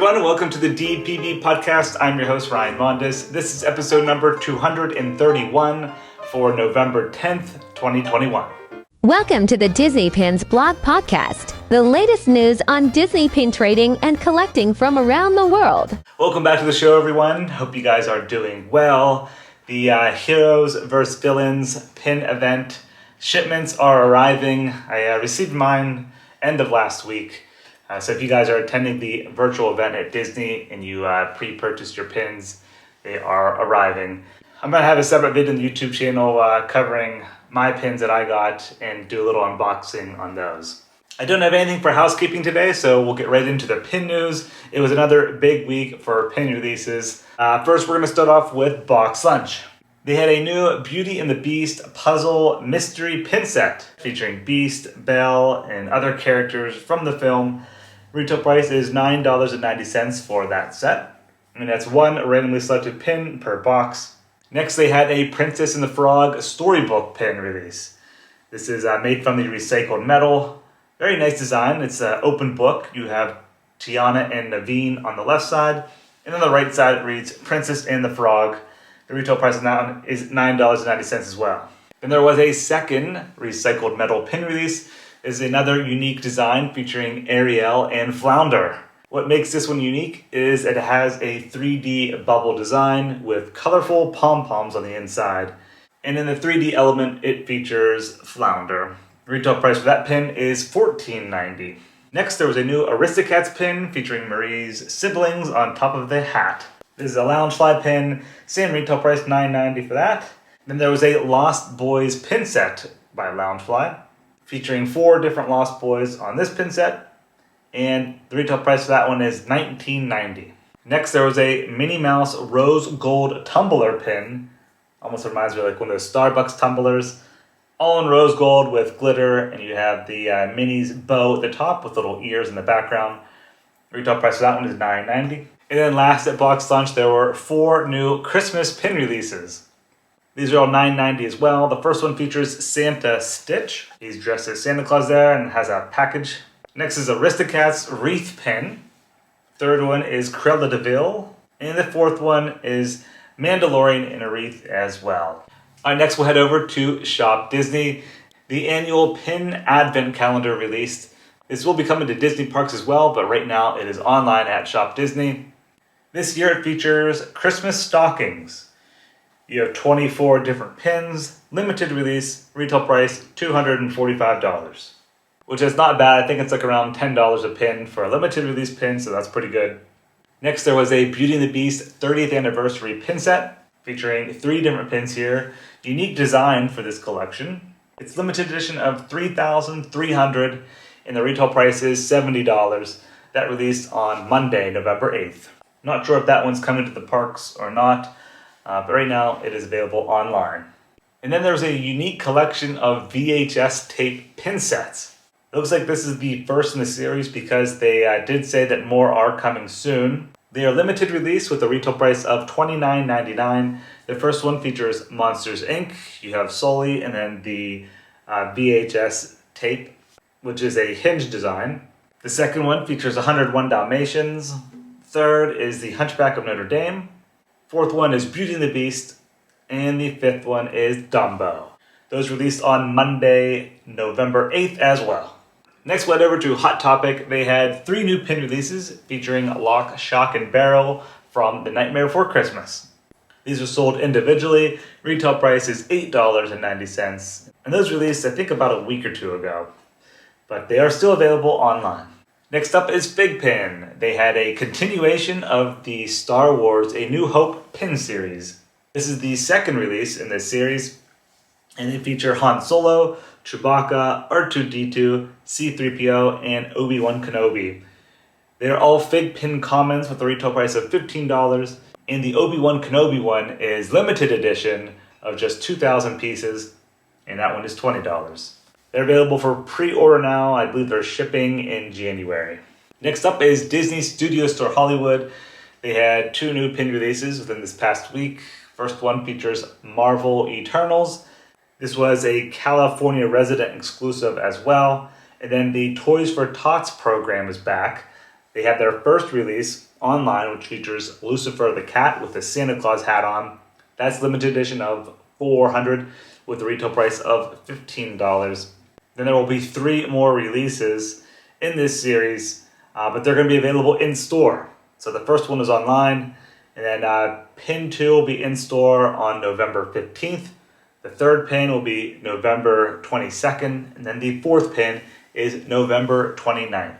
everyone, welcome to the DPB podcast. I'm your host, Ryan Mondes. This is episode number 231 for November 10th, 2021. Welcome to the Disney Pins blog podcast, the latest news on Disney pin trading and collecting from around the world. Welcome back to the show, everyone. Hope you guys are doing well. The Heroes vs. Villains pin event shipments are arriving. I received mine end of last week. So if you guys are attending the virtual event at Disney and you pre-purchased your pins, they are arriving. I'm going to have a separate video on the YouTube channel covering my pins that I got and do a little unboxing on those. I don't have anything for housekeeping today, so we'll get right into the pin news. It was another big week for pin releases. First, we're going to start off with BoxLunch. They had a new Beauty and the Beast puzzle mystery pin set featuring Beast, Belle, and other characters from the film. Retail price is $9.90 for that set. And that's one randomly selected pin per box. Next, they had a Princess and the Frog storybook pin release. This is made from the recycled metal. Very nice design. It's an open book. You have Tiana and Naveen on the left side. And on the right side, it reads Princess and the Frog. The retail price of that one is $9.90 as well. Then there was a second recycled metal pin release. Is another unique design featuring Ariel and Flounder. What makes this one unique is it has a 3D bubble design with colorful pom-poms on the inside. And in the 3D element, it features Flounder. The retail price for that pin is $14.90. Next, there was a new Aristocats pin featuring Marie's siblings on top of the hat. This is a Loungefly pin, same retail price, $9.90 for that. Then there was a Lost Boys pin set by Loungefly, featuring 4 different Lost Boys on this pin set, and the retail price for that one is $19.90. Next, there was a Minnie Mouse rose gold tumbler pin. Almost reminds me of like one of those Starbucks tumblers. All in rose gold with glitter, and you have the Minnie's bow at the top with little ears in the background. The retail price for that one is $9.90. And then last at BoxLunch, there were 4 new Christmas pin releases. These are all $9.90 as well. The first one features Santa Stitch. He's dressed as Santa Claus there and has a package. Next is Aristocats Wreath Pin. Third one is Cruella de Vil. And the fourth one is Mandalorian in a wreath as well. All right, next we'll head over to Shop Disney. The annual Pin Advent Calendar released. This will be coming to Disney parks as well, but right now it is online at Shop Disney. This year it features Christmas stockings. You have 24 different pins, limited release, retail price $245, which is not bad. I think it's like around $10 a pin for a limited release pin, so that's pretty good. Next, there was a Beauty and the Beast 30th anniversary pin set featuring 3 different pins here. Unique design for this collection. It's limited edition of 3,300 and the retail price is $70. That released on Monday, November 8th. Not sure if that one's coming to the parks or not. But right now, it is available online. And then there's a unique collection of VHS tape pin sets. It looks like this is the first in the series because they did say that more are coming soon. They are limited release with a retail price of $29.99. The first one features Monsters, Inc. You have Sully and then the VHS tape, which is a hinge design. The second one features 101 Dalmatians. Third is the Hunchback of Notre Dame. Fourth one is Beauty and the Beast, and the fifth one is Dumbo. Those released on Monday, November 8th as well. Next, we head over to Hot Topic. They had 3 new pin releases featuring Lock, Shock, and Barrel from The Nightmare Before Christmas. These are sold individually. Retail price is $8.90, and those released, I think, about a week or 2 ago. But they are still available online. Next up is Big Pin. They had a continuation of the Star Wars A New Hope pin series. This is the second release in this series, and they feature Han Solo, Chewbacca, R2-D2, C-3PO, and Obi-Wan Kenobi. They are all fig pin commons with a retail price of $15, and the Obi-Wan Kenobi one is limited edition of just 2,000 pieces, and that one is $20. They're available for pre-order now. I believe they're shipping in January. Next up is Disney Studio Store Hollywood. They had 2 new pin releases within this past week. First one features Marvel Eternals. This was a California resident exclusive as well. And then the Toys for Tots program is back. They had their first release online, which features Lucifer the cat with the Santa Claus hat on. That's limited edition of 400 with a retail price of $15. Then there will be 3 more releases in this series, but they're going to be available in store. So the first one is online, and then pin 2 will be in store on November 15th. The third pin will be November 22nd, and then the fourth pin is November 29th.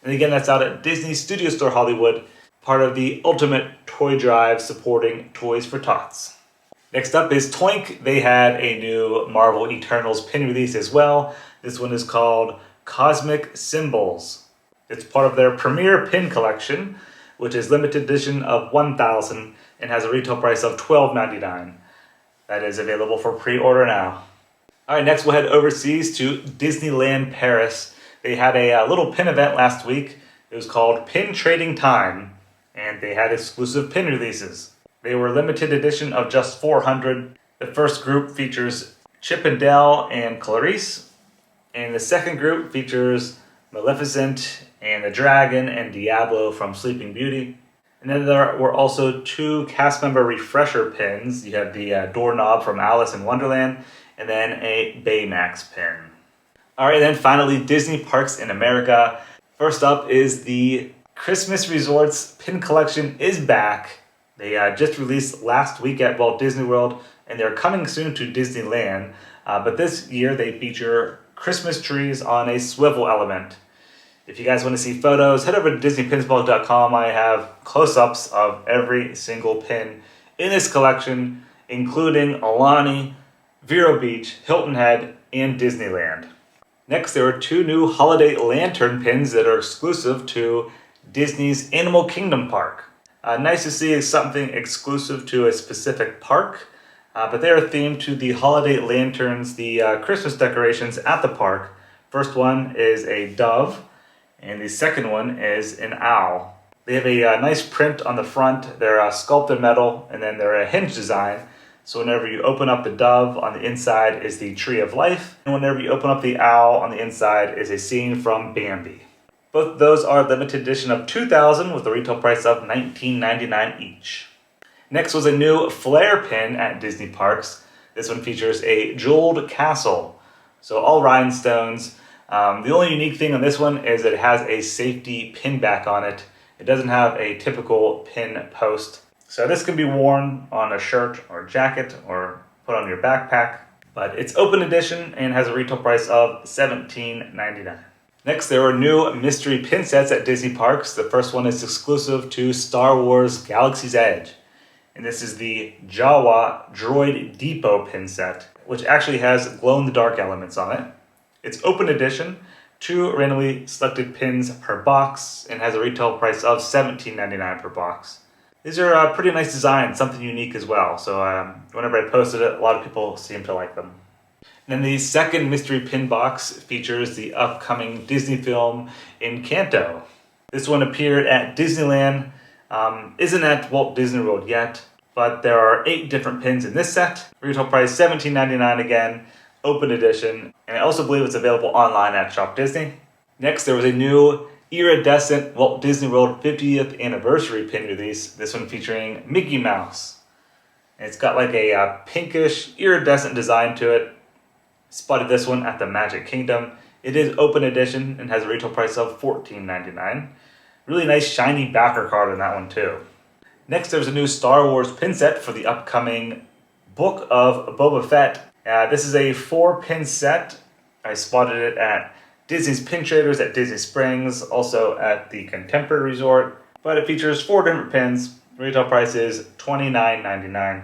And again, that's out at Disney Studio Store Hollywood, part of the Ultimate Toy Drive supporting Toys for Tots. Next up is Toynk. They had a new Marvel Eternals pin release as well. This one is called Cosmic Symbols. It's part of their premier pin collection, which is limited edition of 1,000 and has a retail price of $12.99. That is available for pre-order now. All right, next we'll head overseas to Disneyland Paris. They had a little pin event last week. It was called Pin Trading Time, and they had exclusive pin releases. They were limited edition of just 400. The first group features Chip and Dale and Clarice, and the second group features Maleficent and the Dragon and Diablo from Sleeping Beauty. And then there were also 2 cast member refresher pins. You have the doorknob from Alice in Wonderland, and then a Baymax pin. All right, then finally, Disney Parks in America. First up is the Christmas Resorts pin collection is back. They just released last week at Walt Disney World, and they're coming soon to Disneyland. But this year, they feature Christmas trees on a swivel element. If you guys want to see photos, head over to DisneyPinsBall.com. I have close-ups of every single pin in this collection, including Alani, Vero Beach, Hilton Head, and Disneyland. Next, there are 2 new holiday lantern pins that are exclusive to Disney's Animal Kingdom Park. Nice to see something exclusive to a specific park, but they are themed to the holiday lanterns, the Christmas decorations at the park. First one is a dove, and the second one is an owl. They have a nice print on the front. They're sculpted metal, and then they're a hinge design. So whenever you open up the dove, on the inside is the Tree of Life, and whenever you open up the owl, on the inside is a scene from Bambi. Both of those are limited edition of 2,000 with a retail price of $19.99 each. Next was a new flare pin at Disney Parks. This one features a jeweled castle. So all rhinestones. The only unique thing on this one is that it has a safety pin back on it. It doesn't have a typical pin post. So this can be worn on a shirt or jacket or put on your backpack. But it's open edition and has a retail price of $17.99. Next, there are new mystery pin sets at Disney Parks. The first one is exclusive to Star Wars Galaxy's Edge. And this is the Jawa Droid Depot pin set, which actually has glow-in-the-dark elements on it. It's open edition, 2 randomly selected pins per box, and has a retail price of $17.99 per box. These are pretty nice designs, something unique as well. So whenever I posted it, a lot of people seem to like them. And then the second mystery pin box features the upcoming Disney film Encanto. This one appeared at Disneyland, isn't at Walt Disney World yet, but there are 8 different pins in this set. Retail price $17.99 again, open edition, and I also believe it's available online at Shop Disney. Next, there was a new iridescent Walt Disney World 50th anniversary pin release, this one featuring Mickey Mouse. And it's got like a pinkish iridescent design to it. Spotted this one at the Magic Kingdom. It is open edition and has a retail price of $14.99. Really nice shiny backer card on that one too. Next, there's a new Star Wars pin set for the upcoming Book of Boba Fett. This is a 4-pin set. I spotted it at Disney's Pin Traders at Disney Springs, also at the Contemporary Resort. But it features 4 different pins. Retail price is $29.99.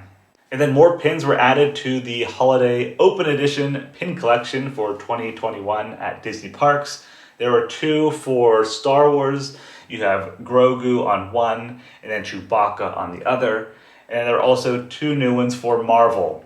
And then more pins were added to the Holiday Open Edition pin collection for 2021 at Disney Parks. There were 2 for Star Wars. You have Grogu on one, and then Chewbacca on the other. And there are also 2 new ones for Marvel.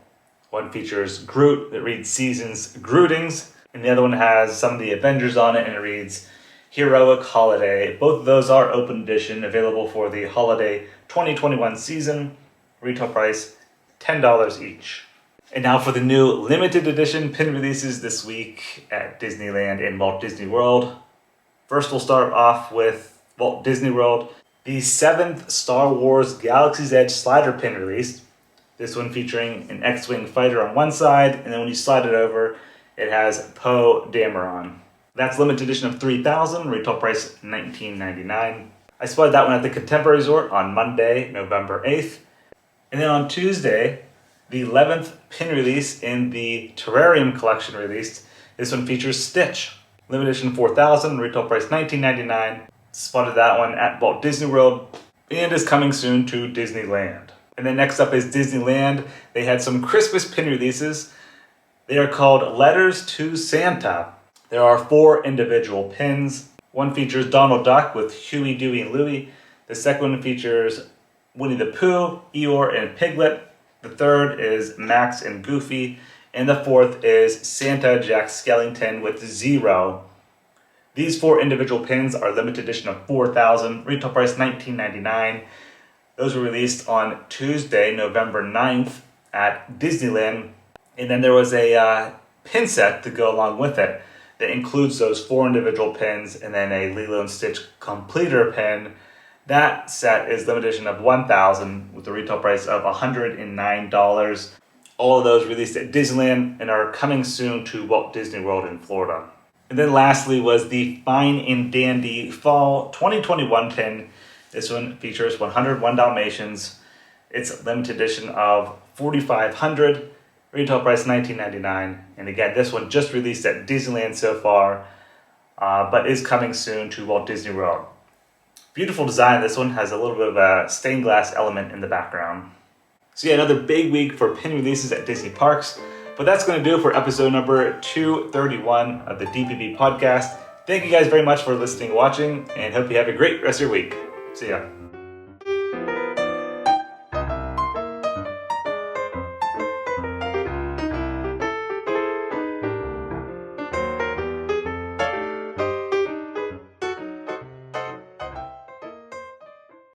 One features Groot that reads Seasons Greetings, and the other one has some of the Avengers on it, and it reads Heroic Holiday. Both of those are open edition, available for the Holiday 2021 season. Retail price $10 each. And now for the new limited edition pin releases this week at Disneyland and Walt Disney World. First, we'll start off with Walt Disney World. The 7th Star Wars Galaxy's Edge slider pin released. This one featuring an X-Wing fighter on one side, and then when you slide it over, it has Poe Dameron. That's limited edition of 3,000, retail price $19.99. I spotted that one at the Contemporary Resort on Monday, November 8th. And then on Tuesday, the 11th pin release in the Terrarium collection released. This one features Stitch. Limited edition 4,000, retail price $19.99. Spotted that one at Walt Disney World and is coming soon to Disneyland. And then next up is Disneyland. They had some Christmas pin releases. They are called Letters to Santa. There are 4 individual pins. One features Donald Duck with Huey, Dewey, and Louie. The second one features Winnie the Pooh, Eeyore, and Piglet. The third is Max and Goofy. And the fourth is Santa Jack Skellington with Zero. These 4 individual pins are limited edition of 4,000, retail price $19.99. Those were released on Tuesday, November 9th at Disneyland. And then there was a pin set to go along with it that includes those 4 individual pins and then a Lilo and Stitch completer pin. That set is limited edition of 1,000 with a retail price of $109. All of those released at Disneyland and are coming soon to Walt Disney World in Florida. And then lastly was the Fine and Dandy Fall 2021 pin. This one features 101 Dalmatians. It's limited edition of 4,500. Retail price $19.99. And again, this one just released at Disneyland so far, but is coming soon to Walt Disney World. Beautiful design. This one has a little bit of a stained glass element in the background. So yeah, another big week for pin releases at Disney parks. But that's going to do it for episode number 231 of the DPB podcast. Thank you guys very much for listening and watching, and hope you have a great rest of your week. See ya.